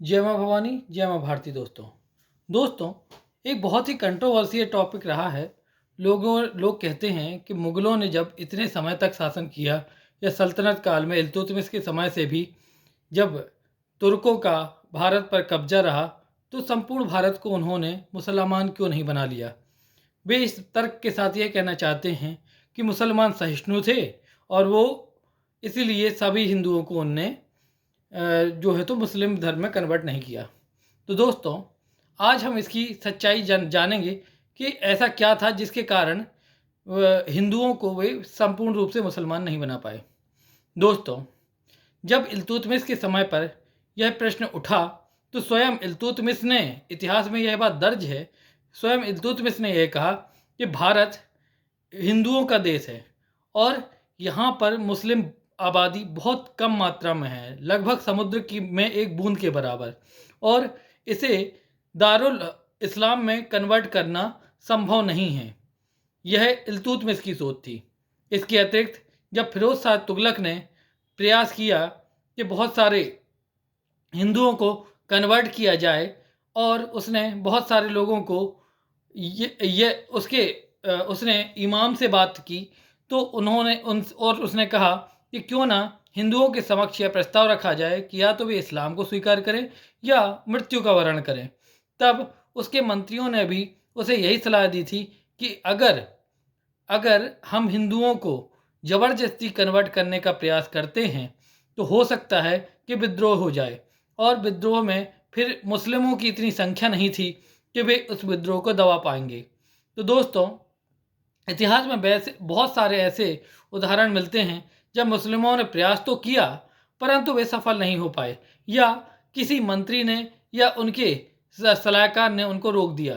जय माँ भवानी, जय माँ भारती। दोस्तों, एक बहुत ही कंट्रोवर्शियल टॉपिक रहा है। लोग कहते हैं कि मुग़लों ने जब इतने समय तक शासन किया, या सल्तनत काल में इल्तुतमिश के समय से भी जब तुर्कों का भारत पर कब्जा रहा, तो संपूर्ण भारत को उन्होंने मुसलमान क्यों नहीं बना लिया। वे इस तर्क के साथ ये कहना चाहते हैं कि मुसलमान सहिष्णु थे और वो इसीलिए सभी हिंदुओं को उनने जो है तो मुस्लिम धर्म में कन्वर्ट नहीं किया। तो दोस्तों, आज हम इसकी सच्चाई जानेंगे कि ऐसा क्या था जिसके कारण हिंदुओं को वे संपूर्ण रूप से मुसलमान नहीं बना पाए। दोस्तों, जब इल्तुतमिश के समय पर यह प्रश्न उठा, तो स्वयं इल्तुतमिश ने, इतिहास में यह बात दर्ज है, स्वयं इल्तुतमिश ने यह कहा कि भारत हिंदुओं का देश है और यहाँ पर मुस्लिम आबादी बहुत कम मात्रा में है, लगभग समुद्र की में एक बूंद के बराबर, और इसे दारुल इस्लाम में कन्वर्ट करना संभव नहीं है। यह इल्तुतमिश की सोच थी। इसके अतिरिक्त जब फिरोज शाह तुगलक ने प्रयास किया कि बहुत सारे हिंदुओं को कन्वर्ट किया जाए, और उसने बहुत सारे लोगों को उसने इमाम से बात की, तो उसने कहा कि क्यों ना हिंदुओं के समक्ष यह प्रस्ताव रखा जाए कि या तो वे इस्लाम को स्वीकार करें या मृत्यु का वरण करें। तब उसके मंत्रियों ने भी उसे यही सलाह दी थी कि अगर अगर हम हिंदुओं को ज़बरदस्ती कन्वर्ट करने का प्रयास करते हैं, तो हो सकता है कि विद्रोह हो जाए, और विद्रोह में फिर मुस्लिमों की इतनी संख्या नहीं थी कि वे उस विद्रोह को दबा पाएंगे। तो दोस्तों, इतिहास में वैसे बहुत सारे ऐसे उदाहरण मिलते हैं जब मुस्लिमों ने प्रयास तो किया, परंतु वे सफल नहीं हो पाए, या किसी मंत्री ने या उनके सलाहकार ने उनको रोक दिया,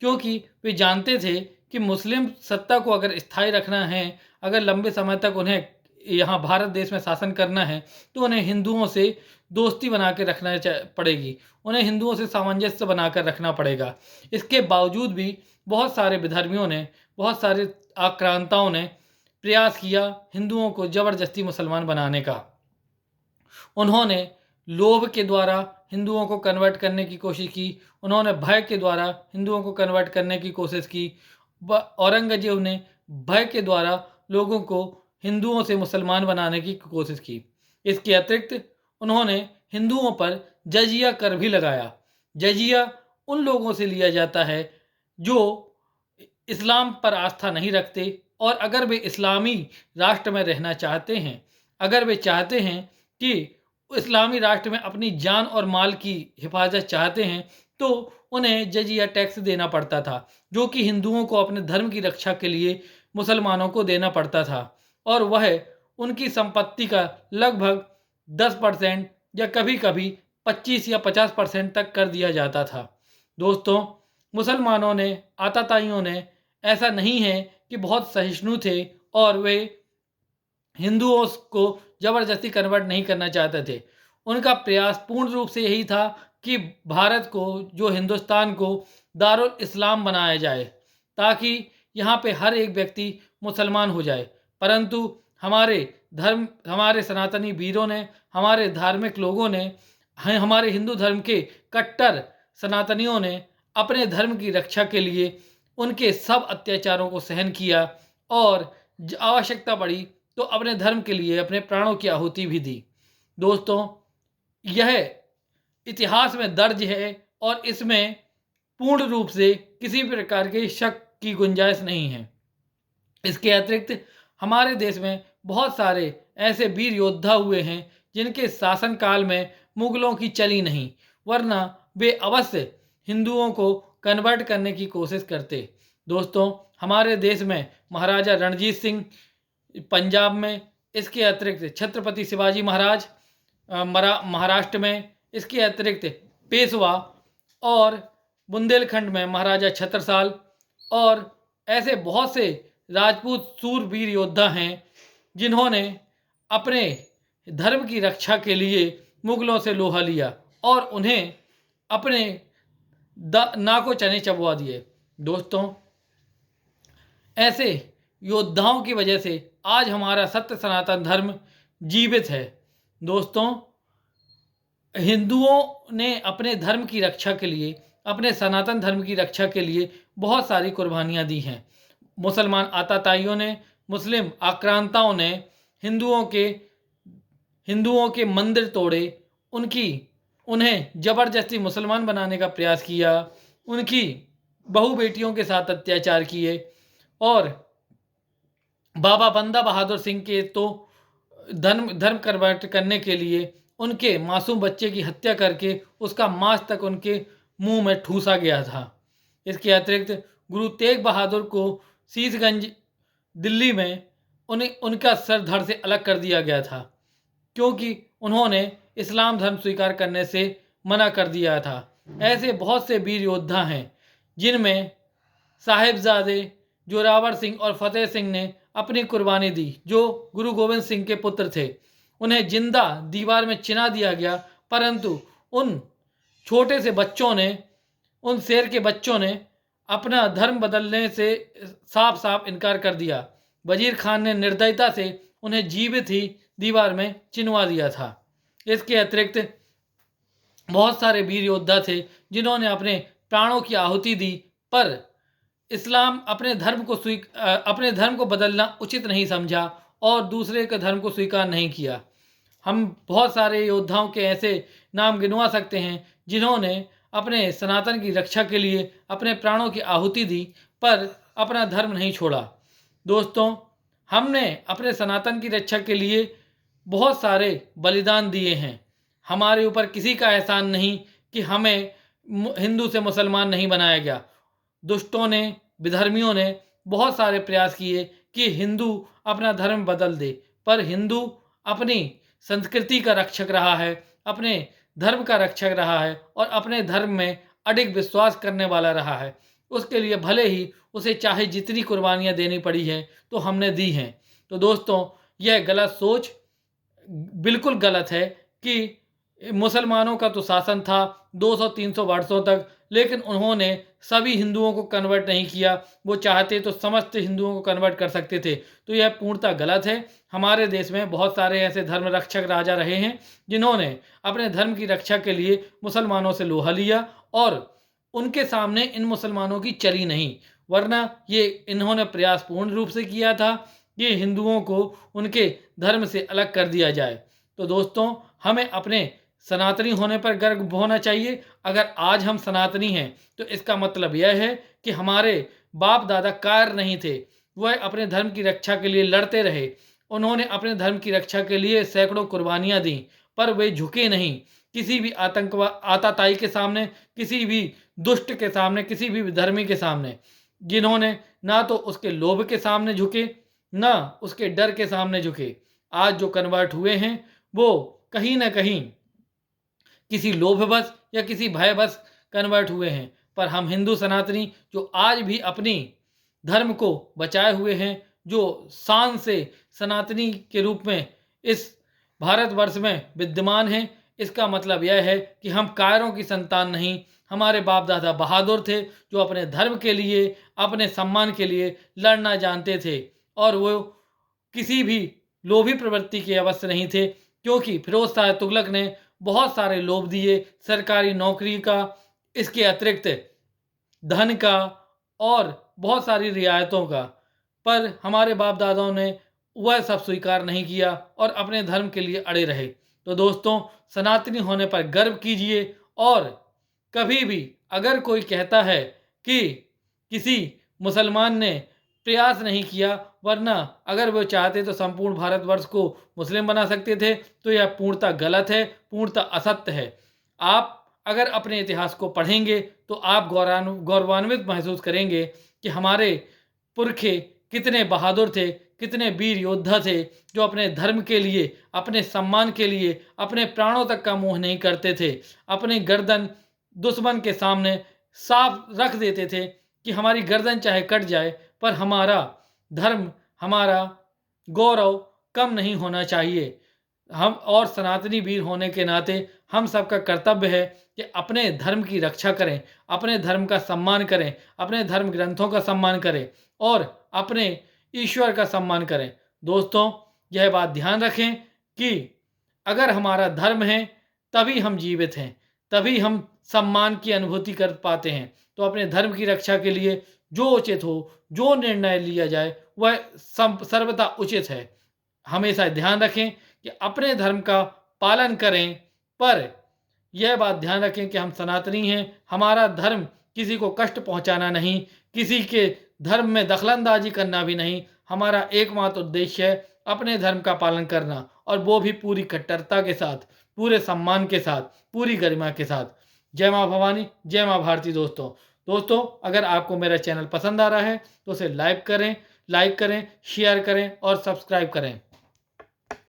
क्योंकि वे जानते थे कि मुस्लिम सत्ता को अगर स्थायी रखना है, अगर लंबे समय तक उन्हें यहाँ भारत देश में शासन करना है, तो उन्हें हिंदुओं से दोस्ती बना के रखना पड़ेगी, उन्हें हिंदुओं से सामंजस्य बनाकर रखना पड़ेगा। इसके बावजूद भी बहुत सारे विधर्मियों ने, बहुत सारे आक्रांताओं ने प्रयास किया हिंदुओं को ज़बरदस्ती मुसलमान बनाने का। उन्होंने लोभ के द्वारा हिंदुओं को कन्वर्ट करने की कोशिश की, उन्होंने भय के द्वारा हिंदुओं को कन्वर्ट करने की कोशिश की। औरंगजेब ने भय के द्वारा लोगों को हिंदुओं से मुसलमान बनाने की कोशिश की। इसके अतिरिक्त उन्होंने हिंदुओं पर जजिया कर भी लगाया। जजिया उन लोगों से लिया जाता है जो इस्लाम पर आस्था नहीं रखते, और अगर वे इस्लामी राष्ट्र में रहना चाहते हैं, अगर वे चाहते हैं कि इस्लामी राष्ट्र में अपनी जान और माल की हिफाजत चाहते हैं, तो उन्हें जजिया टैक्स देना पड़ता था, जो कि हिंदुओं को अपने धर्म की रक्षा के लिए मुसलमानों को देना पड़ता था, और वह उनकी संपत्ति का लगभग 10% या कभी कभी 25 या 50% तक कर दिया जाता था। दोस्तों, मुसलमानों ने, आताताइयों ने, ऐसा नहीं है कि बहुत सहिष्णु थे और वे हिंदुओं को ज़बरदस्ती कन्वर्ट नहीं करना चाहते थे। उनका प्रयास पूर्ण रूप से यही था कि भारत को, जो हिंदुस्तान को, दारुल इस्लाम बनाया जाए, ताकि यहाँ पे हर एक व्यक्ति मुसलमान हो जाए। परंतु हमारे सनातनी वीरों ने, हमारे धार्मिक लोगों ने, हमारे हिंदू धर्म के कट्टर सनातनियों ने अपने धर्म की रक्षा के लिए उनके सब अत्याचारों को सहन किया, और आवश्यकता पड़ी तो अपने धर्म के लिए अपने प्राणों की आहुति भी दी। दोस्तों, यह इतिहास में दर्ज है और इसमें पूर्ण रूप से किसी भी प्रकार के शक की गुंजाइश नहीं है। इसके अतिरिक्त हमारे देश में बहुत सारे ऐसे वीर योद्धा हुए हैं जिनके शासनकाल में मुगलों की चली नहीं, वरना वे अवश्य हिंदुओं को कन्वर्ट करने की कोशिश करते। दोस्तों, हमारे देश में महाराजा रणजीत सिंह पंजाब में, इसके अतिरिक्त छत्रपति शिवाजी महाराज महाराष्ट्र में, इसके अतिरिक्त पेशवा और बुंदेलखंड में महाराजा छत्रसाल, और ऐसे बहुत से राजपूत सूरवीर योद्धा हैं जिन्होंने अपने धर्म की रक्षा के लिए मुगलों से लोहा लिया और उन्हें अपने नाको चने चबवा दिए। दोस्तों, ऐसे योद्धाओं की वजह से आज हमारा सत्य सनातन धर्म जीवित है। दोस्तों, हिंदुओं ने अपने धर्म की रक्षा के लिए, अपने सनातन धर्म की रक्षा के लिए बहुत सारी कुर्बानियाँ दी हैं। मुसलमान आताताइयों ने, मुस्लिम आक्रांताओं ने हिंदुओं के हिंदुओं के मंदिर तोड़े, उनकी उन्हें ज़बरदस्ती मुसलमान बनाने का प्रयास किया, उनकी बहू बेटियों के साथ अत्याचार किए और बाबा बंदा बहादुर सिंह के तो धर्म धर्म कन्वर्ट करने के लिए उनके मासूम बच्चे की हत्या करके उसका मांस तक उनके मुंह में ठूसा गया था। इसके अतिरिक्त गुरु तेग बहादुर को शीशगंज दिल्ली में उन्हें उनका सर धड़ से अलग कर दिया गया था, क्योंकि उन्होंने इस्लाम धर्म स्वीकार करने से मना कर दिया था। ऐसे बहुत से वीर योद्धा हैं जिनमें साहिबजादे जोरावर सिंह और फतेह सिंह ने अपनी कुर्बानी दी, जो गुरु गोविंद सिंह के पुत्र थे। उन्हें जिंदा दीवार में चिना दिया गया, परंतु उन छोटे से बच्चों ने, उन शेर के बच्चों ने अपना धर्म बदलने से साफ साफ इनकार कर दिया। वजीर खान ने निर्दयता से उन्हें जीवित ही दीवार में चिनवा दिया था। इसके अतिरिक्त बहुत सारे वीर योद्धा थे जिन्होंने अपने प्राणों की आहुति दी, पर इस्लाम अपने धर्म को बदलना उचित नहीं समझा और दूसरे के धर्म को स्वीकार नहीं किया। हम बहुत सारे योद्धाओं के ऐसे नाम गिनवा सकते हैं जिन्होंने अपने सनातन की रक्षा के लिए अपने प्राणों की आहुति दी, पर अपना धर्म नहीं छोड़ा। दोस्तों, हमने अपने सनातन की रक्षा के लिए बहुत सारे बलिदान दिए हैं। हमारे ऊपर किसी का एहसान नहीं कि हमें हिंदू से मुसलमान नहीं बनाया गया। दुष्टों ने, विधर्मियों ने बहुत सारे प्रयास किए कि हिंदू अपना धर्म बदल दे, पर हिंदू अपनी संस्कृति का रक्षक रहा है, अपने धर्म का रक्षक रहा है और अपने धर्म में अडिग विश्वास करने वाला रहा है। उसके लिए भले ही उसे चाहे जितनी कुर्बानियाँ देनी पड़ी हैं तो हमने दी हैं। तो दोस्तों, यह गलत सोच बिल्कुल गलत है कि मुसलमानों का तो शासन था 200-300 वर्षों तक, लेकिन उन्होंने सभी हिंदुओं को कन्वर्ट नहीं किया। वो चाहते तो समस्त हिंदुओं को कन्वर्ट कर सकते थे। तो यह पूर्णतः गलत है। हमारे देश में बहुत सारे ऐसे धर्म रक्षक राजा रहे हैं जिन्होंने अपने धर्म की रक्षा के लिए मुसलमानों से लोहा लिया और उनके सामने इन मुसलमानों की चली नहीं, वरना ये इन्होंने प्रयास पूर्ण रूप से किया था कि हिंदुओं को उनके धर्म से अलग कर दिया जाए। तो दोस्तों, हमें अपने सनातनी होने पर गर्व होना चाहिए। अगर आज हम सनातनी हैं तो इसका मतलब यह है कि हमारे बाप दादा कायर नहीं थे, वह अपने धर्म की रक्षा के लिए लड़ते रहे। उन्होंने अपने धर्म की रक्षा के लिए सैकड़ों कुर्बानियाँ दी, पर वे झुके नहीं किसी भी आताताई के सामने, किसी भी दुष्ट के सामने, किसी भी विधर्मी के सामने, जिन्होंने ना तो उसके लोभ के सामने झुके, ना उसके डर के सामने झुके। आज जो कन्वर्ट हुए हैं वो कहीं ना कहीं किसी लोभवश या किसी भयवश कन्वर्ट हुए हैं, पर हम हिंदू सनातनी जो आज भी अपनी धर्म को बचाए हुए हैं, जो शान से सनातनी के रूप में इस भारतवर्ष में विद्यमान हैं, इसका मतलब यह है कि हम कायरों की संतान नहीं। हमारे बाप दादा बहादुर थे जो अपने धर्म के लिए, अपने सम्मान के लिए लड़ना जानते थे और वो किसी भी लोभी प्रवृत्ति के अवश्य नहीं थे, क्योंकि फिरोज शाह तुगलक ने बहुत सारे लोभ दिए, सरकारी नौकरी का, इसके अतिरिक्त धन का और बहुत सारी रियायतों का, पर हमारे बाप दादाओं ने वह सब स्वीकार नहीं किया और अपने धर्म के लिए अड़े रहे। तो दोस्तों, सनातनी होने पर गर्व कीजिए और कभी भी अगर कोई कहता है कि किसी मुसलमान ने प्रयास नहीं किया, वरना अगर वो चाहते तो संपूर्ण भारतवर्ष को मुस्लिम बना सकते थे, तो यह पूर्णतः गलत है, पूर्णतः असत्य है। आप अगर अपने इतिहास को पढ़ेंगे तो आप गौरवान्वित महसूस करेंगे कि हमारे पुरखे कितने बहादुर थे, कितने वीर योद्धा थे, जो अपने धर्म के लिए, अपने सम्मान के लिए अपने प्राणों तक का मोह नहीं करते थे। अपने गर्दन दुश्मन के सामने साफ रख देते थे कि हमारी गर्दन चाहे कट जाए, पर हमारा धर्म, हमारा गौरव कम नहीं होना चाहिए। हम और सनातनी वीर होने के नाते हम सबका कर्तव्य है कि अपने धर्म की रक्षा करें, अपने धर्म का सम्मान करें, अपने धर्म ग्रंथों का सम्मान करें और अपने ईश्वर का सम्मान करें। दोस्तों, यह बात ध्यान रखें कि अगर हमारा धर्म है तभी हम जीवित हैं, तभी हम सम्मान की अनुभूति कर पाते हैं। तो अपने धर्म की रक्षा के लिए जो उचित हो, जो निर्णय लिया जाए, वह सर्वथा उचित है। हमेशा ध्यान रखें कि अपने धर्म का पालन करें, पर यह बात ध्यान रखें कि हम सनातनी हैं, हमारा धर्म किसी को कष्ट पहुंचाना नहीं, किसी के धर्म में दखलंदाजी करना भी नहीं। हमारा एकमात्र उद्देश्य है अपने धर्म का पालन करना, और वो भी पूरी कट्टरता के साथ, पूरे सम्मान के साथ, पूरी गरिमा के साथ। जय माँ भवानी, जय माँ भारती। दोस्तों, अगर आपको मेरा चैनल पसंद आ रहा है तो उसे लाइक करें, शेयर करें और सब्सक्राइब करें।